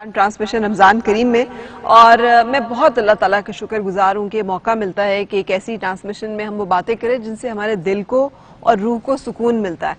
Transmission Ramzan करीम में। और मैं बहुत अल्लाह ताला का शुक्रगुजार हूँ कि मौका मिलता है कि एक ऐसी ट्रांसमिशन में हम वो बातें करें जिनसे हमारे दिल को और रूह को सुकून मिलता है।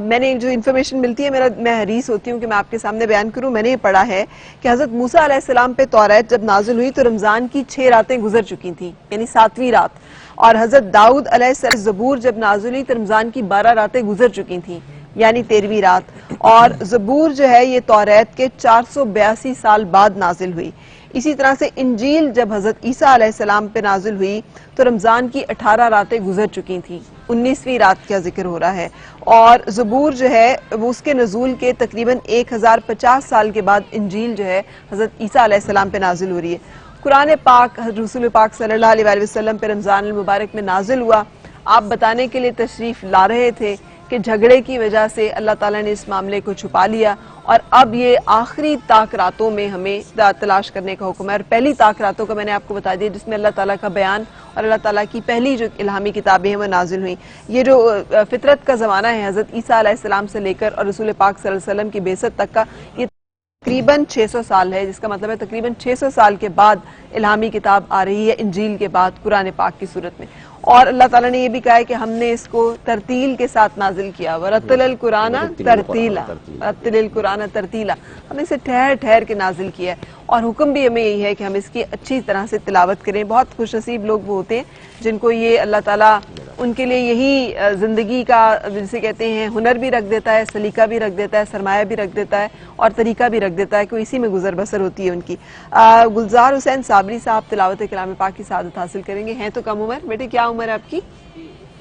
मैंने जो इन्फॉर्मेशन मिलती है मैं हरीस होती हूँ कि मैं आपके सामने बयान करूँ। मैंने ये पढ़ा है कि हज़रत मूसा अलैहिस्सलाम पे तौरात जब नाज़िल हुई तो रमज़ान की 6 रातें गुजर चुकी थी, यानी 7वीं रात। और हज़रत दाऊद अलैहिस्सलाम ज़बूर जब नाज़िल हुई तो रमज़ान की 12 रातें गुजर चुकी थी, यानी 13वीं रात। और ज़बूर जो है ये तौरात के 482 साल बाद नाजिल हुई। इसी तरह से इंजील जब हज़रत ईसा अलैहिस्सलाम पे नाजिल हुई तो रमज़ान की 18 रातें गुजर चुकी थी, 19वीं रात का जिक्र हो रहा है। और ज़बूर जो है वो उसके नज़ूल के तकरीबन 1050 साल के बाद इंजील जो है हज़रत ईसा अलैहिस्सलाम पे नाजिल हो रही है। कुरान पाक रसूल पाक सल्लल्लाहु अलैहि वसल्लम पे रमज़ान मुबारक में नाजिल हुआ। आप बताने के लिए तशरीफ़ ला रहे थे कि झगड़े की वजह से अल्लाह ताला ने इस मामले को छुपा लिया और अब ये आखिरी ताक रातों में हमें तलाश करने का हुक्म है। और पहली ताक रातों का मैंने आपको बता दिया जिसमें अल्लाह ताला का बयान और अल्लाह ताला की पहली जो इल्हामी किताबें हैं वो नाजिल हुई। ये जो फितरत का ज़माना है हज़रत ईसा अलैहिस्सलाम से लेकर और रसूल पाक सल्लल्लाहु अलैहि वसल्लम की बेसत तक का, ये तकरीबन 600 साल है, जिसका मतलब है तकरीबन 600 साल के बाद इल्हामी किताब आ रही है इंजील के बाद कुरान पाक की सूरत में। और अल्लाह ताला ने ये भी कहा है कि हमने इसको तरतील के साथ नाजिल किया, वरत्तिलिल कुराना तरतीला, वरत्तिलिल कुराना तरतीला, हमने इसे ठहर ठहर के नाजिल किया है। और हुक्म भी हमें यही है कि हम इसकी अच्छी तरह से तिलावत करें। बहुत खुशनसीब लोग वो होते हैं जिनको ये अल्लाह ताला उनके लिए यही ज़िंदगी का जिसे कहते हैं हुनर भी रख देता है, सलीका भी रख देता है, सरमाया भी रख देता है और तरीका भी रख देता है कि इसी में गुजर बसर होती है उनकी। गुलजार हुसैन साबरी साहब तिलावत कलाम पाक की सादत हासिल करेंगे। हैं तो कम उम्र, बेटे क्या उम्र है आपकी?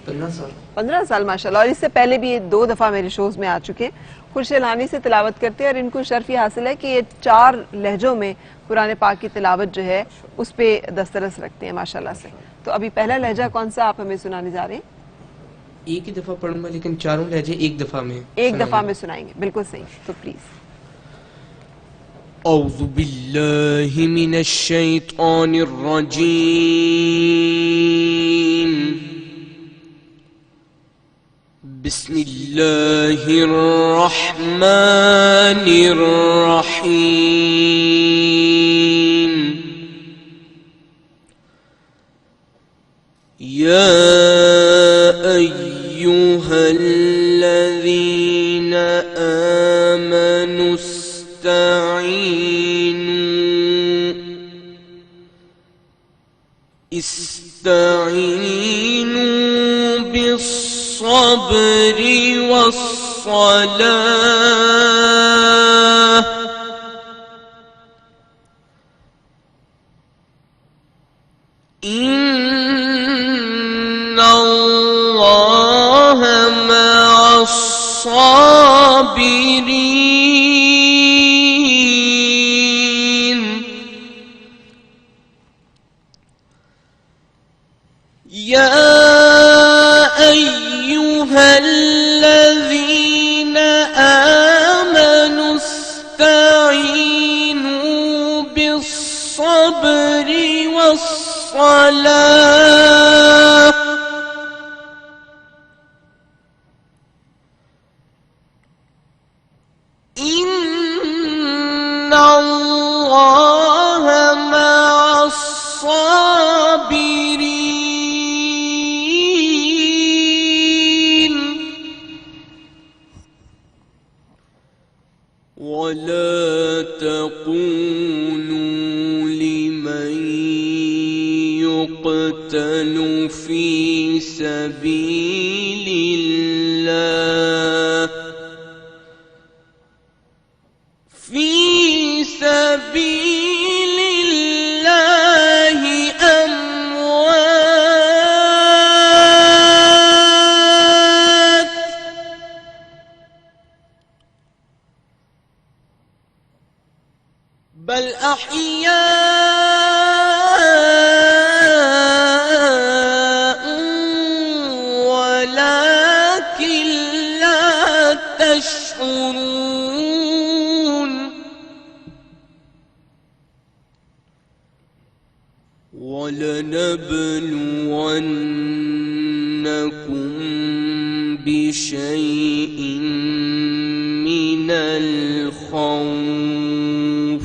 15 साल माशाल्लाह। और इससे पहले भी ये 2 दफ़ा मेरे शोज में आ चुके हैं। खुशलानी से तिलावत करते हैं और इनको शर्फ हासिल है कि ये 4 लहजों में कुरान पाक की तिलावत जो है उस पर दस्तरस रखते हैं माशाल्लाह से। तो अभी पहला लहजा कौन सा आप हमें सुनाने जा रहे हैं? एक ही दफा पढ़ूंगा लेकिन चारों लहजे एक दफा में सुनाएंगे। बिल्कुल सही, तो प्लीज। औज़ु बिल्लाहि मिनश शैतानिर रजीम, बिस्मिल्लाहिर रहमानिर रहीम। या अय्युहल्लज़ीना आमनु इस्ताईनु बिस्सब्रि वस्सलाह, इन्नल्लाह मअस्साबिरीन। या अय्युहल्लज़ीना आमनु इस्ताईनु बिस्सब्रि वस्सलाह, इन्नल्लाह मअस्साबिरीन। वला तक़ूलू लिमन युक़तलु फ़ी सबीलिल्लाह अमवात, बल अहयाअ वलाकिन ला तशऊरून। वलनबलुवन्नकुम बिशैइन मिनल खौफ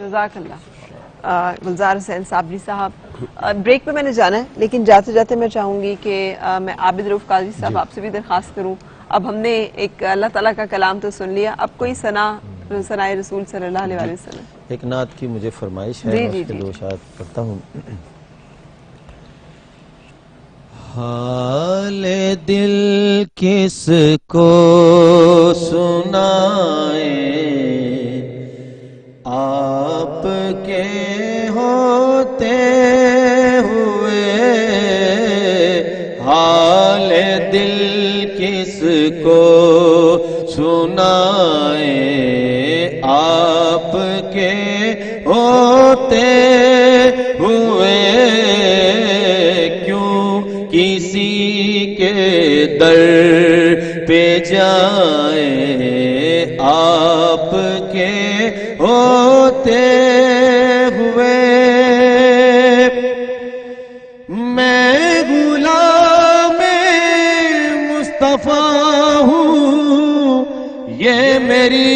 जज़ाकल्लाह। गुलजार हुसैन साबरी साहब, ब्रेक पे मैंने जाना है, लेकिन जाते जाते मैं चाहूँगी कि मैं आबिद रऊफ काजी साहब आपसे भी दरख्वास्त करूँ। अब हमने एक अल्लाह ताला का कलाम तो सुन लिया, अब कोई सनाए रसूल सल्लल्लाहु अलैहि वसल्लम। एक नात की मुझे फरमाइश है, मैं उसके दो शायद पढ़ता हूँ। हाल दिल किसको सुनाए, आपके होते हुए हाल दिल किसको सुनाए, आपके होते हुए क्यों किसी के दर पे जाए, आपके होते हुए मैं गुलामे मुस्तफा हूँ, ये मेरी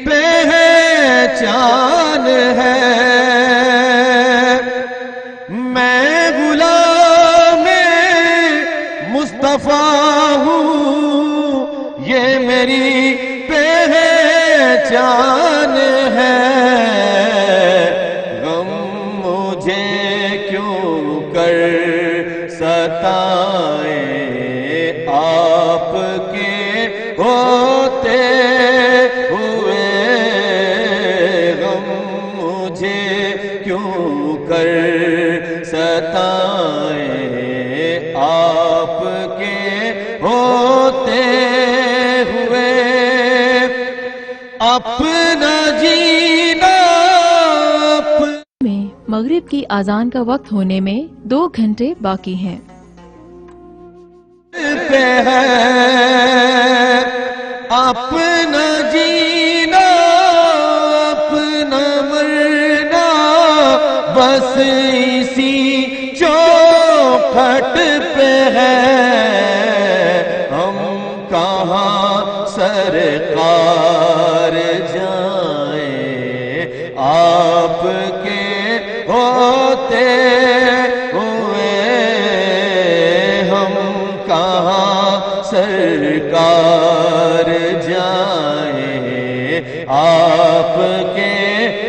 पहचान है। मैं गुलामे मुस्तफा हूँ, ये मेरी पहचान है। गम मुझे क्यों कर सताए, आपके होते हुए गम मुझे क्यों कर सताए, आपके होते हुए अपना जीना में मगरिब की आजान का वक्त होने में 2 घंटे बाकी हैं। पे है अपना जीना अपना मरना, बस इसी चौखट पे है। हम कहाँ सरकार जाएं, आपके होते हुए हम कहाँ आपके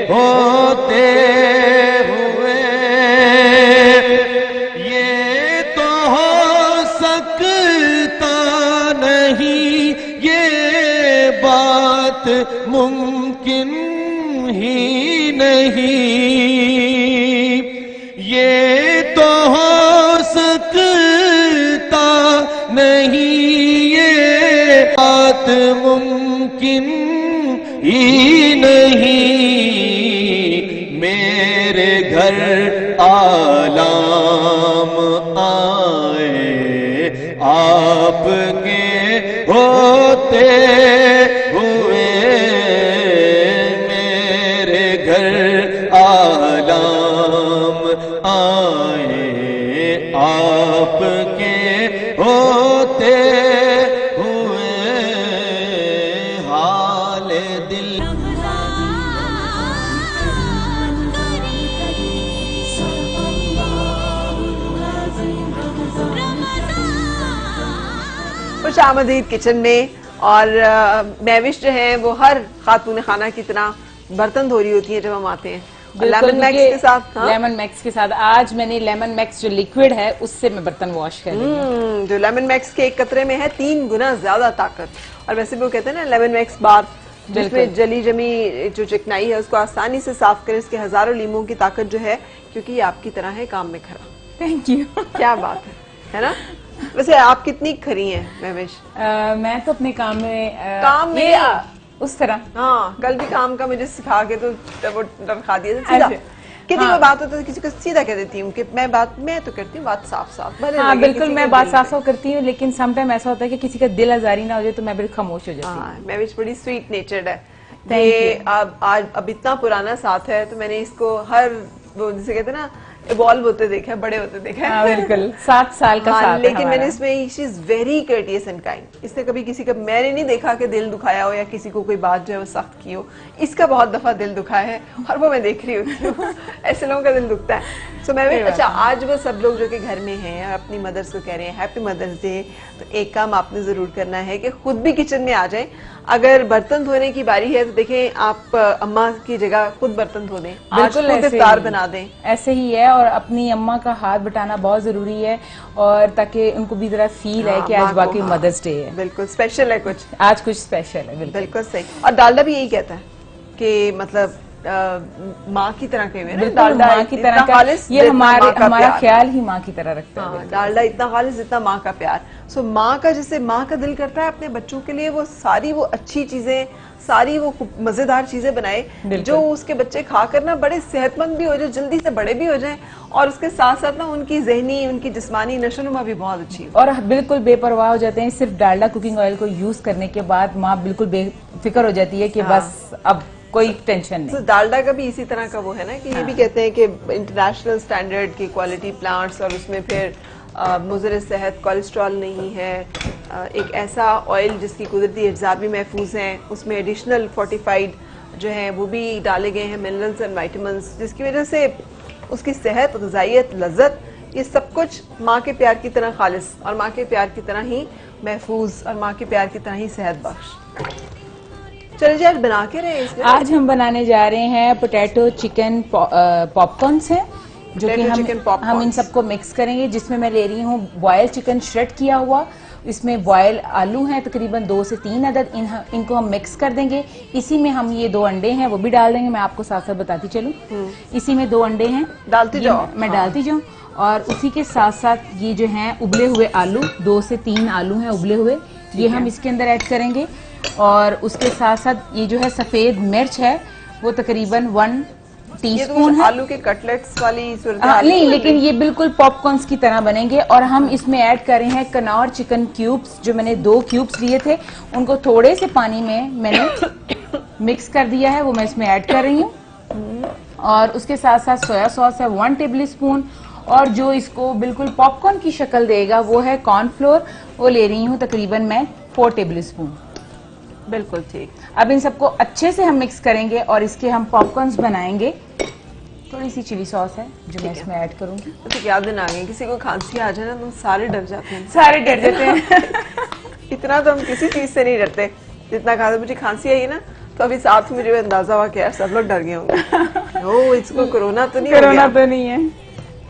होते हुए ये तो हो सकता नहीं, ये बात मुमकिन ही नहीं, ये तो हो सकता नहीं, ये बात मुमकिन ही नहीं। मेरे घर आलाम आए आपके होते हुए, मेरे घर आलाम आए आपके होते हुए, हाल दिल खुश आमदीद किचन में। और महविश जो है वो हर खातून खाना की तरह बर्तन धो रही होती है जब हम आते हैं, लेमन मैक्स के साथ। हाँ? लेमन मैक्स के साथ आज मैंने लेमन मैक्स जो लिक्विड है उससे मैं बर्तन वॉश कर रही हूँ। जो लेमन मैक्स के एक कतरे में है 3 गुना ज्यादा ताकत। और वैसे भी वो कहते हैं ना लेमन मैक्स बार, जिसमें जली जमी जो चिकनाई है उसको आसानी से साफ करें। इसके हजारों लीमों की ताकत जो है, क्योंकि ये आपकी तरह है काम में खरा। Thank you. क्या बात है ना। वैसे आप कितनी खरी हैं महविश? मैं तो अपने काम में काम में ये, उस तरह। हाँ, कल भी काम का मुझे सिखा के तो वो खा दिया था सीधा। किसी हाँ। को बात होता है किसी को सीधा कह देती हूँ कि मैं तो करती हूँ बात साफ साफ। हाँ बिल्कुल, मैं बात साफ साफ करती हूँ, लेकिन समटाइम ऐसा होता है कि किसी का दिल आजारी ना हो जाए तो मैं बिल्कुल खामोश हो जाती हूँ। हाँ, मैं भी बड़ी स्वीट नेचर्ड है। ये अब इतना पुराना साथ है तो मैंने इसको हर वो जिसे कहते हैं ना इवॉल्व होते देखा है, बड़े होते देखा है। बिल्कुल 7 साल का साथ है लेकिन हमारा। मैंने इसमें she is very courteous and kind. इसने कभी किसी का मैंने नहीं देखा कि दिल दुखाया हो या किसी को कोई बात जो है वो सख्त की हो। इसका बहुत दफा दिल दुखा है और वो मैं देख रही होती हूँ। ऐसे लोगों का दिल दुखता है। सो मैं भी अच्छा, आज वो सब लोग जो कि घर में हैं और अपनी मदर्स को कह रहे हैं हैप्पी मदर्स डे, तो एक काम आपने जरूर करना है कि खुद भी किचन में आ जाएं। अगर बर्तन धोने की बारी है तो देखें आप अम्मा की जगह खुद बर्तन धो दें, आज खुद इफ्तार बना दें। ऐसे ही है, और अपनी अम्मा का हाथ बटाना बहुत जरूरी है, और ताकि उनको भी जरा फील है कि आज वाकई मदर्स डे है। बिल्कुल स्पेशल है, कुछ आज कुछ स्पेशल है। बिल्कुल सही। और डालडा भी यही कहता है कि मतलब माँ की तरह के हुए डालडा माँ की तरह का, ये हमारा ख्याल ही माँ की तरह रखता है। डालडा इतना खालिस जितना माँ का प्यार। सो माँ का जैसे माँ का दिल करता है अपने बच्चों के लिए वो सारी वो अच्छी चीजें, सारी वो मजेदार चीजें बनाए जो उसके बच्चे खाकर ना बड़े सेहतमंद भी हो जाए, जल्दी से बड़े भी हो जाएं, और उसके साथ साथ ना उनकी ज़हनी उनकी जिस्मानी नशोनुमा भी बहुत अच्छी हो। और बिल्कुल बेपरवाह हो जाते हैं। सिर्फ डालडा कुकिंग ऑयल को यूज करने के बाद माँ बिल्कुल बेफिक्र हो जाती है कि बस अब कोई टेंशन नहीं। डालडा का भी इसी तरह का वो है ना कि ये भी कहते हैं कि इंटरनेशनल स्टैंडर्ड की क्वालिटी प्लांट्स, और उसमें फिर मुज़र सेहत कोलेस्ट्रॉल नहीं है, एक ऐसा ऑयल जिसकी कुदरती अज्जा भी महफूज हैं, उसमें एडिशनल फोर्टिफाइड जो है वो भी डाले गए हैं मिनरल्स एंड वाइटामिन्स, जिसकी वजह से उसकी सेहत, ग़िज़ाइयत, लज्जत, ये सब कुछ माँ के प्यार की तरह खालिस और माँ के प्यार की तरह ही महफूज और माँ के प्यार की तरह ही सेहत बख्श। चलिए आज बना के रहे इसमें। आज हम बनाने जा रहे हैं पोटैटो चिकन पॉपकॉर्न्स हैं, जो कि हम इन सबको मिक्स करेंगे। जिसमें मैं ले रही हूँ बॉयल चिकन श्रेड किया हुआ, इसमें बॉयल आलू हैं तकरीबन 2 से 3 अदद, इनको हम मिक्स कर देंगे। इसी में हम ये 2 अंडे हैं वो भी डाल देंगे। मैं आपको साथ साथ बताती चलूं, इसी में 2 अंडे हैं, डालती जाओ, मैं डालती जाऊँ। और उसी के साथ साथ ये जो हैं उबले हुए आलू, 2 से 3 आलू हैं उबले हुए, ये हम इसके अंदर ऐड करेंगे। और उसके साथ साथ ये जो है सफेद मिर्च है वो तकरीबन 1 टीस्पून है। आलू के कटलेट्स वाली नहीं, लेकिन ये बिल्कुल पॉपकॉर्न्स की तरह बनेंगे। और हम इसमें ऐड कर रहे हैं कनौर चिकन क्यूब्स, जो मैंने 2 क्यूब्स लिए थे, उनको थोड़े से पानी में मैंने मिक्स कर दिया है, वो मैं इसमें ऐड कर रही हूँ। और उसके साथ साथ सोया सॉस है 1 टेबल स्पून, और जो इसको बिल्कुल पॉपकॉर्न की शक्ल देगा वो है कॉर्नफ्लोर, वो ले रही हूँ तकरीबन मैं 4 टेबल स्पून। बिल्कुल ठीक। अब इन सबको अच्छे से हम मिक्स करेंगे और इसके हम पॉपकॉर्न्स बनाएंगे। थोड़ी सी चिली सॉस है जो मैं इसमें ऐड करूंगी। तो क्या दिन आ गए, किसी को खांसी आ जाए ना तो सारे डर जाते हैं, सारे डर जाते हैं। इतना तो हम किसी चीज से नहीं डरते जितना खांसी। मुझे खांसी आई ना तो अभी साथ में जो अंदाजा हुआ कि यार सब लोग डर गए होंगे ओ इसको कोरोना तो नहीं हो कोरोना गया। तो नहीं है,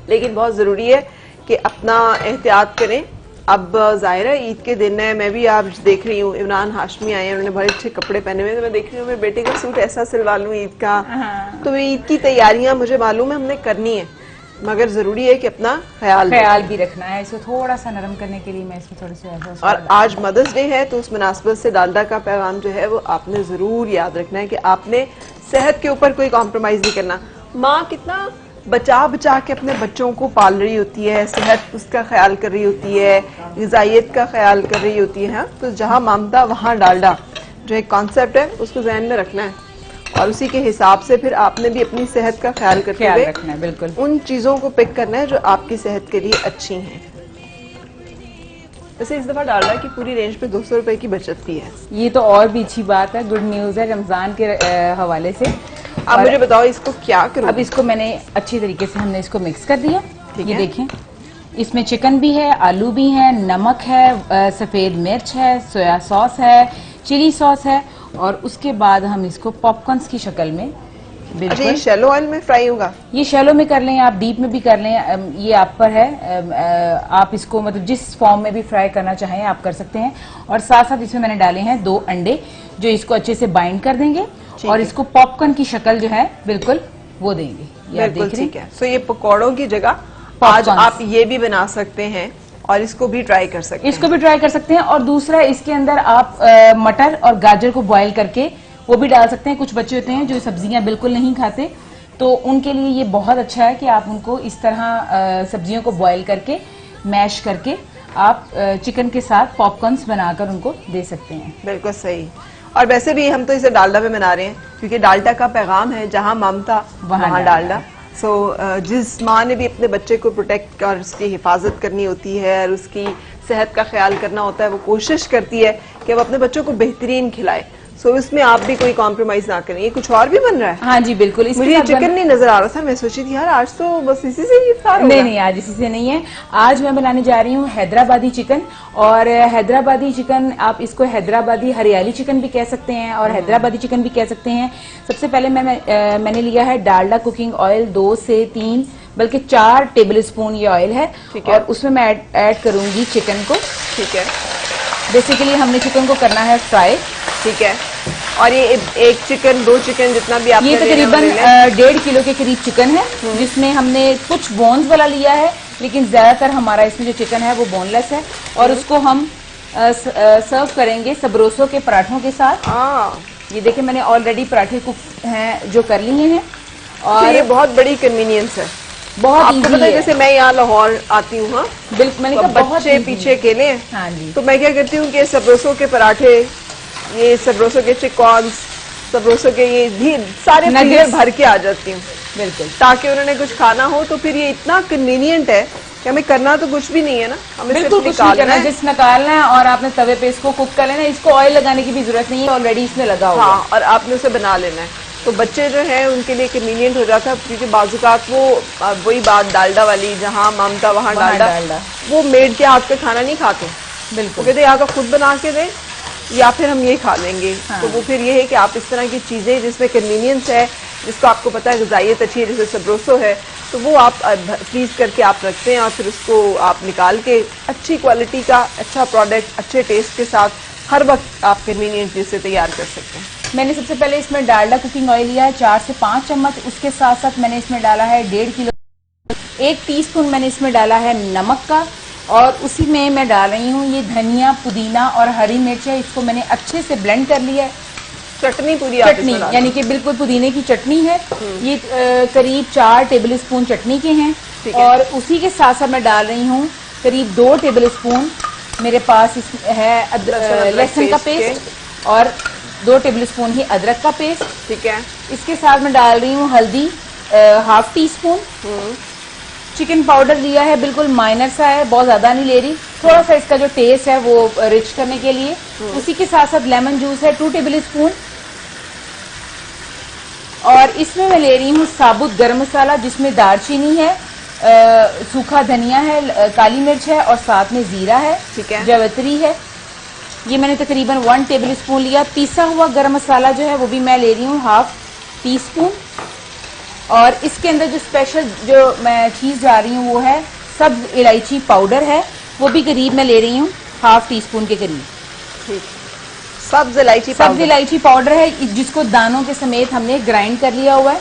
लेकिन बहुत जरूरी है कि अपना एहतियात करें। अब जाहिर है ईद के दिन है, मैं भी आज देख रही हूँ इमरान हाशमी आए हैं, उन्होंने बड़े अच्छे कपड़े पहने हुए, तो मैं देख रही हूँ मेरे बेटे का सूट ऐसा सिलवा लूँ ईद का। तो ईद की तैयारियां मुझे मालूम है हमने करनी है, मगर जरूरी है कि अपना ख्याल भी रखना है। इसको थोड़ा सा नरम करने के लिए मैं इसमें थोड़े से ऐसा और आज मदर्स डे है तो उस मुनासबत से डालडा का पैगाम जो है वो आपने जरूर याद रखना है कि आपने सेहत के ऊपर कोई कॉम्प्रोमाइज नहीं करना। माँ कितना बचा बचा के अपने बच्चों को पाल रही होती है, सेहत उसका ख्याल कर रही होती है, ग़िज़ाइयत का ख्याल कर रही होती है। हाँ? तो जहाँ ममता वहाँ डालडा जो एक कॉन्सेप्ट है उसको जहन में रखना है और उसी के हिसाब से फिर आपने भी अपनी सेहत का ख्याल करते हुए रखना है। बिल्कुल उन चीजों को पिक करना है जो आपकी सेहत के लिए अच्छी हैं। वैसे इस दफा डालडा की पूरी रेंज पे 200 रुपए की बचत भी है। ये तो और भी अच्छी बात है, गुड न्यूज है रमजान के हवाले से। अब मुझे बताओ इसको क्या करूं? अब इसको मैंने अच्छी तरीके से हमने इसको मिक्स कर दिया। ठीक ये है। देखें इसमें चिकन भी है, आलू भी है, नमक है, सफेद मिर्च है, सोया सॉस है, चिली सॉस है और उसके बाद हम इसको पॉपकॉर्न्स की शक्ल में अच्छा बिल्कुल ये शैलो ऑयल में फ्राई होगा? ये शैलो में कर लें, आप डीप में भी कर लें, ये आप पर है। आप इसको मतलब जिस फॉर्म में भी फ्राई करना चाहें आप कर सकते हैं। और साथ साथ इसमें मैंने डाले हैं 2 अंडे जो इसको अच्छे से बाइंड कर देंगे और इसको पॉपकॉर्न की शक्ल जो है बिल्कुल वो देंगे। ये आप बिल्कुल देख रहे ठीक है। सो ये पकौड़ों की जगह आज आप ये भी बना सकते हैं और इसको भी ट्राई कर सकते हैं। इसको भी ट्राई कर सकते हैं। और दूसरा इसके अंदर आप मटर और गाजर को बॉईल करके वो भी डाल सकते हैं। कुछ बच्चे होते हैं जो सब्जियां बिल्कुल नहीं खाते, तो उनके लिए ये बहुत अच्छा है कि आप उनको इस तरह सब्जियों को बॉईल करके मैश करके आप चिकन के साथ पॉपकॉर्न्स बनाकर उनको दे सकते हैं। बिल्कुल सही। और वैसे भी हम तो इसे डालडा में बना रहे हैं क्योंकि डालडा का पैगाम है जहाँ ममता वहाँ डालडा। सो जिस माँ ने भी अपने बच्चे को प्रोटेक्ट और उसकी हिफाजत करनी होती है और उसकी सेहत का ख्याल करना होता है, वो कोशिश करती है कि वो अपने बच्चों को बेहतरीन खिलाए। सो इसमें आप भी कोई कॉम्प्रोमाइज ना करें। ये कुछ और भी बन रहा है? हाँ जी बिल्कुल। मुझे ये चिकन नहीं नजर आ रहा था, मैं सोची थी यार आज तो बस इसी से ही इफ्तार होगा। नहीं, आज इसी से नहीं है। आज मैं बनाने जा रही हूँ हैदराबादी चिकन। और हैदराबादी चिकन आप इसको हैदराबादी हरियाली चिकन भी कह सकते हैं और हैदराबादी चिकन भी कह सकते हैं। सबसे पहले मैंने लिया है डालडा कुकिंग ऑयल 2 से 3 बल्कि 4 टेबल स्पून ये ऑयल है। और उसमें मैं ऐड करूंगी चिकन को। ठीक है। बेसिकली हमने चिकन को करना है फ्राई। ठीक है। और ये एक चिकन 2 चिकन जितना भी आपने ये तकरीबन 1.5 किलो के करीब चिकन है जिसमें हमने कुछ बोन्स वाला लिया है, लेकिन ज्यादातर हमारा इसमें जो चिकन है वो बोनलेस है। और उसको हम सर्व करेंगे सबरोसो के पराठों के साथ। ये देखिए मैंने ऑलरेडी पराठे कुक हैं जो कर लिए हैं। और ये बहुत बड़ी कन्वीनियंस है, बहुत आपको इजी पता है। है। जैसे मैं यहाँ लाहौर आती हूँ, हाँ बिल्कुल मैंने तो कहा बहुत बच्चे easy पीछे है। अकेले हैं, हाँ जी। तो मैं क्या करती हूँ कि सबरोसो के पराठे, ये सबरोसो के चिकॉन्स, सबरोसो के ये भी सारे फ्रीजर भर के आ जाती हूँ बिल्कुल, ताकि उन्होंने कुछ खाना हो। तो फिर ये इतना कन्वीनियंट है कि हमें करना तो कुछ भी नहीं है ना, हमें बिल्कुल सिर्फ कुछ नहीं करना है, निकालना है। जिस निकालना है और आपने तवे पे इसको कुक कर लेना है। इसको ऑयल लगाने की भी जरूरत नहीं है, ऑलरेडी इसमें लगा हुआ है। हाँ, और आपने उसे बना लेना है। तो बच्चे जो हैं उनके लिए कन्वीनियंट हो जाता है क्योंकि बाजुकात वो वही बात डालडा वाली, जहाँ ममता वहाँ डालडा, वो मेड के हाथ पे खाना नहीं खाते। बिल्कुल कहते या तो खुद बना के दें या फिर हम ये खा लेंगे। तो वो फिर ये है कि आप इस तरह की चीजें जिसमें कन्वीनियंस है, जिसको आपको पता है ग़िज़ाइयत अच्छी है, जैसे सबरोसो है, तो वो आप फ्रीज करके आप रखते हैं और फिर उसको आप निकाल के अच्छी क्वालिटी का अच्छा प्रोडक्ट अच्छे टेस्ट के साथ हर वक्त आप कन्वीनियंटली से तैयार कर सकते हैं। मैंने सबसे पहले इसमें डालडा कुकिंग ऑयल लिया है 4 से 5 चम्मच। उसके साथ साथ मैंने इसमें डाला है 1.5 किलो, 1 टीस्पून मैंने इसमें डाला है नमक का। और उसी में मैं डाल रही हूँ ये धनिया, पुदीना और हरी मिर्च है। इसको मैंने अच्छे से ब्लेंड कर लिया है। चटनी पूरी चटनी यानी कि बिल्कुल पुदीने की चटनी है। ये करीब 4 टेबल स्पून चटनी के हैं। और उसी के साथ साथ मैं डाल रही हूँ करीब 2 टेबल स्पून मेरे पास है लहसुन का पेस्ट और 2 टेबल स्पून ही अदरक का पेस्ट। ठीक है। इसके साथ मैं डाल रही हूँ हल्दी 1/2 टीस्पून। चिकन पाउडर लिया है, बिल्कुल माइनर सा है, बहुत ज्यादा नहीं ले रही, थोड़ा सा इसका जो टेस्ट है वो रिच करने के लिए। उसी के साथ साथ लेमन जूस है 2 टेबल स्पून। और इसमें मैं ले रही हूँ साबुत गरम मसाला जिसमें दालचीनी है, सूखा धनिया है, काली मिर्च है और साथ में जीरा है, ठीक है, जावित्री है। ये मैंने तकरीबन 1 टेबल स्पून लिया। पिसा हुआ गरम मसाला जो है वो भी मैं ले रही हूँ 1/2 टीस्पून। और इसके अंदर जो स्पेशल जो मैं चीज डाल रही हूँ वो है सब्ज इलायची पाउडर है, वो भी करीब मैं ले रही हूँ 1/2 टीस्पून के करीब। ठीक, सब्ज इलायची पाउडर है जिसको दानों के समेत हमने ग्राइंड कर लिया हुआ है।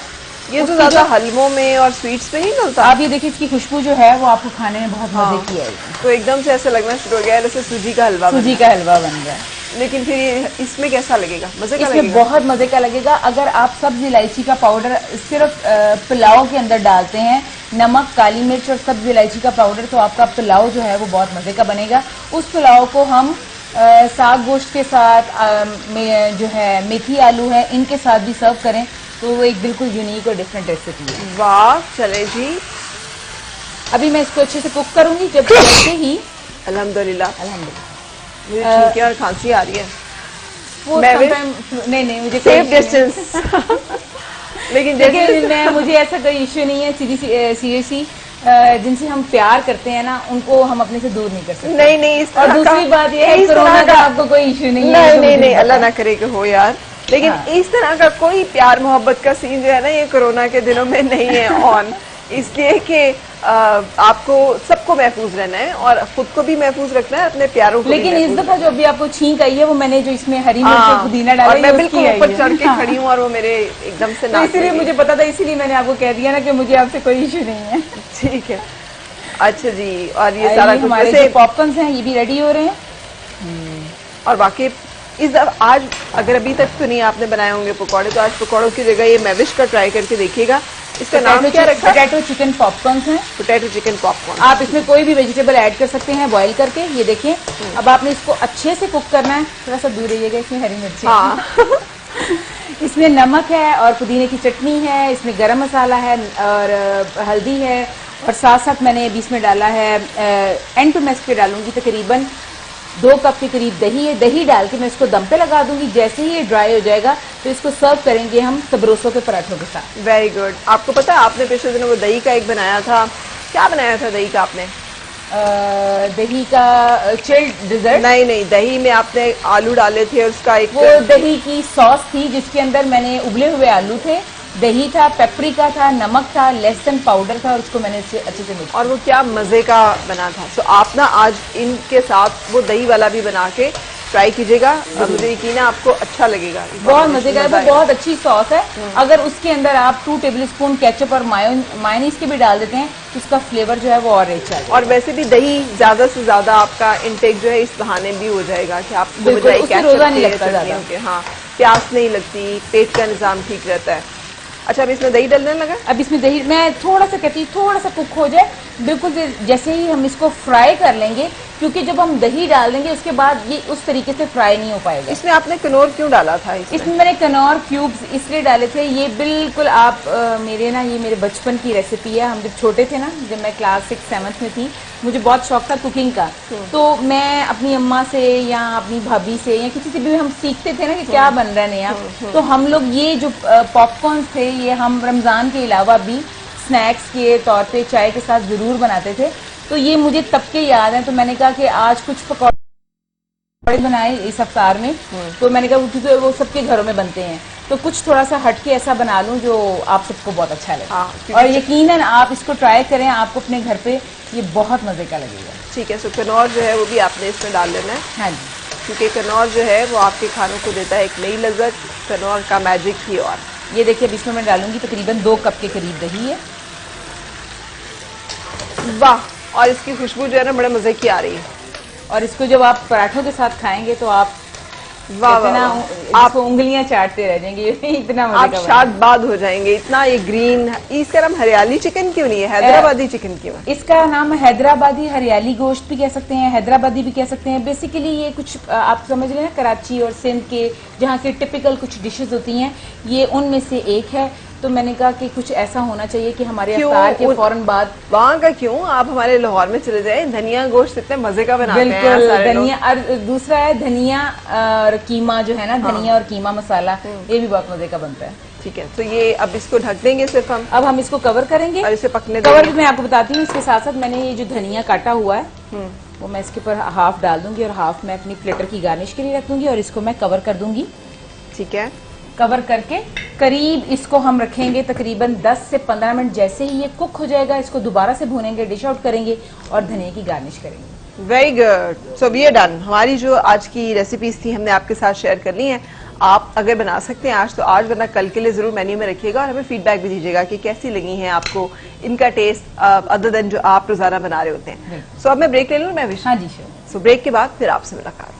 ये तो ज्यादा हलवों में और स्वीट्स में ही मिलता है। आप ये देखिए इसकी खुशबू जो है वो आपको खाने में बहुत मजे की आएगी। तो एकदम से ऐसा लगना शुरू हो गया है जैसे सूजी का हलवा बन गया है। लेकिन फिर ये इसमें कैसा लगेगा? मजे का इसमें लगेगा? बहुत मजे का लगेगा। अगर आप सब्ज इलायची का पाउडर सिर्फ पुलाव के अंदर डालते हैं, नमक, काली मिर्च और सब्ज इलायची का पाउडर, तो आपका पुलाव जो है वो बहुत मजे का बनेगा। उस पुलाव को हम साग गोश्त के साथ जो है मेथी आलू है इनके साथ भी सर्व करें तो वो एक बिल्कुल यूनिक और डिफरेंट रेसिपी है। वाह, चले जी। अभी मैं इसको अच्छे से कुक करूंगी। जब जैसे ही अल्हम्दुलिल्लाह मुझे छींके और खांसी आ रही है। वो नहीं मुझे सेफ डिस्टेंस लेकिन मुझे ऐसा कोई इश्यू नहीं है। सीरियसली जिनसे हम प्यार करते हैं ना उनको हम अपने से दूर नहीं कर सकते। नहीं इस और दूसरी बात ये है कोरोना का आपको कोई इश्यू नहीं है। नहीं अल्लाह ना करे कि हो यार। लेकिन इस तरह का कोई प्यार मोहब्बत का सीन जो है ना ये कोरोना के दिनों में नहीं है ऑन, इसलिए कि आपको सबको महफूज रहना है और खुद को भी महफूज रखना है, अपने प्यारों को। लेकिन इस दफा जो भी आपको छींक आई है वो मैंने जो इसमें हरी मिर्च और पुदीना डाला और मैं बिल्कुल ऊपर चढ़ के खड़ी हूँ और वो मेरे एकदम से तो इसीलिए मुझे पता था, इसीलिए मैंने आपको कह दिया ना कि मुझे आपसे कोई इश्यू नहीं है। ठीक है, अच्छा जी। और ये सारा हमारे जो पॉपकॉर्न्स हैं ये भी रेडी हो रहे हैं। और बाकी आज अगर अभी तक तो नहीं आपने बनाए होंगे पकौड़े, तो आज पकौड़ों की जगह ये मैविश का ट्राई करके देखिएगा। इसका नाम क्या रखा है? पोटैटो चिकन पॉपकॉर्न्स हैं। Potato chicken popcorn. आप इसमें कोई भी वेजिटेबल ऐड कर सकते हैं बॉईल करके। ये देखिए अब आपने इसको अच्छे से कुक करना है। थोड़ा सा दूर रहिएगा, इसमें हरी मिर्ची इसमें नमक है और पुदीने की चटनी है, इसमें गरम मसाला है और हल्दी है और साथ साथ मैंने अभी इसमें डाला है एंड टू मैश पे डालूंगी तकरीबन 2 कप के करीब दही है। दही डाल के मैं इसको दम पे लगा दूंगी। जैसे ही ये ड्राई हो जाएगा तो इसको सर्व करेंगे हम सबरोसों के पराठों के साथ। Very good. आपको पता है आपने पिछले दिनों वो दही का एक बनाया था, क्या बनाया था दही का आपने? दही का चिल्ड डिजर्ट? नहीं, दही में आपने आलू डाले थे और उसका एक वो दही की सॉस थी जिसके अंदर मैंने उबले हुए आलू थे, दही था, पेपरिका था, नमक था, लहसुन पाउडर था और उसको मैंने अच्छे से मिक्स। और वो क्या मजे का बना था। तो आप ना आज इनके साथ वो दही वाला भी बना के ट्राई कीजिएगा, मुझे यकीन है आपको अच्छा लगेगा। बहुत मजे का है, वो बहुत अच्छी सॉस है। अगर उसके अंदर आप 2 टेबल स्पून केचप और मायोनीज के भी डाल देते हैं तो उसका फ्लेवर जो है वो और रिच है। और वैसे भी दही ज्यादा से ज्यादा आपका इंटेक जो है इस बहाने भी हो जाएगा कि आपको रोजा नहीं लगता ज्यादा। हाँ, प्यास नहीं लगती, पेट का निजाम ठीक रहता है। अच्छा, अब इसमें दही डलने लगा। अब इसमें दही मैं थोड़ा सा कहती हूँ थोड़ा सा कुक हो जाए, बिल्कुल जैसे ही हम इसको फ्राई कर लेंगे, क्योंकि जब हम दही डाल देंगे उसके बाद ये उस तरीके से फ्राई नहीं हो पाएगा। इसमें आपने कनौर क्यों डाला था? इसमें मैंने कनौर क्यूब्स इसलिए डाले थे, ये बिल्कुल आप ये मेरे बचपन की रेसिपी है। हम जब छोटे थे ना, जब मैं क्लास 6-7 में थी, मुझे बहुत शौक था कुकिंग का, तो मैं अपनी अम्मा से या अपनी भाभी से या किसी से भी हम सीखते थे ना कि क्या बन रहा है नया। तो हम लोग ये जो पॉपकॉर्न थे ये हम रमजान के अलावा भी स्नैक्स के तौर पे चाय के साथ जरूर बनाते थे। तो ये मुझे तब के याद है, तो मैंने कहा कि आज कुछ पकौड़े बनाए इस अफ्तार में। तो मैंने कहा क्योंकि वो सबके घरों में बनते हैं तो कुछ थोड़ा सा हटके ऐसा बना लूं जो आप सबको बहुत अच्छा लगे। और यकीनन आप इसको ट्राई करें, आपको अपने घर पे ये बहुत मजे का लगेगा। ठीक है, सो कनौर जो है वो भी आपने इसमें डाल लेना है। हाँ जी, क्योंकि कनौर जो है वो आपके खानों को देता है एक नई लज्जत। कनौर का मैजिक ही। और ये देखिए अब इसमें मैं डालूंगी तकरीबन 2 कप के करीब दही है। वाह, और इसकी खुशबू जो है ना बड़े मजे की आ रही है। और इसको जब आप पराठों के साथ खाएंगे तो आप आप उंगलियां चाटते रह जाएंगे, इतना मजे का। आप शादबाद हो जाएंगे। इतना ये ग्रीन, इसका नाम हरियाली चिकन क्यों नहीं है, हैदराबादी चिकन क्यों है? इसका नाम हैदराबादी हरियाली गोश्त भी कह सकते हैं, हैदराबादी भी कह सकते हैं। बेसिकली ये कुछ आप समझ लें ना, कराची और सिंध के जहाँ के टिपिकल कुछ डिशेज होती हैं, ये उनमें से एक है। तो मैंने कहा कि कुछ ऐसा होना चाहिए कि हमारे अफ्तार के फौरन बाद। वहाँ का क्यों, आप हमारे लाहौर में चले जाए, धनिया गोश्त इतने मजे का बनाते हैं। बिल्कुल, धनिया। और दूसरा है धनिया और कीमा जो है ना, धनिया और कीमा मसाला, ये भी बहुत मजे का बनता है। ठीक है, तो ये अब इसको ढक देंगे सिर्फ हम। अब हम इसको कवर करेंगे और इसे पकने कवर भी मैं आपको बताती हूँ। इसके साथ साथ मैंने ये जो धनिया काटा हुआ है वो मैं इसके ऊपर हाफ डाल दूंगी और हाफ मैं अपनी प्लेटर की गार्निश के लिए रख दूंगी और इसको मैं कवर कर दूंगी। ठीक है, कवर करके करीब इसको हम रखेंगे तकरीबन 10 से 15 मिनट। जैसे ही ये कुक हो जाएगा इसको दोबारा से भूनेंगे, डिश आउट करेंगे और धनिया की गार्निश करेंगे। Very good. So we are done. हमारी जो आज की रेसिपीज थी हमने आपके साथ शेयर कर ली हैं। आप अगर बना सकते हैं आज तो आज, वरना कल के लिए जरूर मेन्यू में रखिएगा और हमें फीडबैक भी दीजिएगा कि कैसी लगी हैं आपको इनका टेस्ट, अदर देन जो आप रोजाना बना रहे होते हैं। सो अब मैं ब्रेक ले लूँ मैं? हाँ जी, श्योर। सो ब्रेक के बाद फिर आपसे मुलाकात।